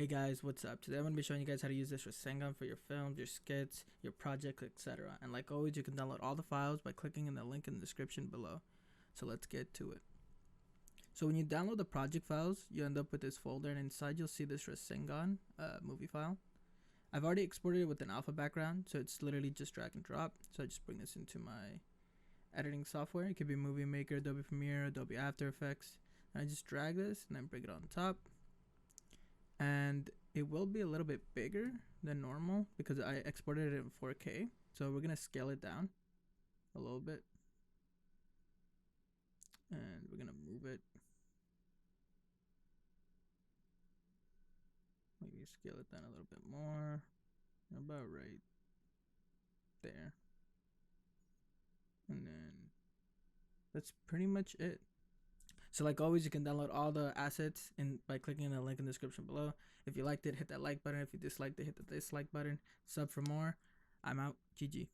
Hey guys, what's up? Today I'm going to be showing you guys how to use this Rasengan for your films, your skits, your projects, etc. And like always, you can download all the files by clicking in the link in the description below. So let's get to it. So when you download the project files, you end up with this folder, and inside you'll see this Rasengan movie file. I've already exported it with an alpha background, so it's literally just drag and drop. So I just bring this into my editing software. It could be Movie Maker, Adobe Premiere, Adobe After Effects. And I just drag this and then bring it on top. And it will be a little bit bigger than normal because I exported it in 4K. So we're gonna scale it down a little bit, and we're gonna move it. Maybe scale it down a little bit more, about right there. And then that's pretty much it. So like always, you can download all the assets by clicking the link in the description below. If you liked it, hit that like button. If you disliked it, hit the dislike button. Sub for more. I'm out. GG.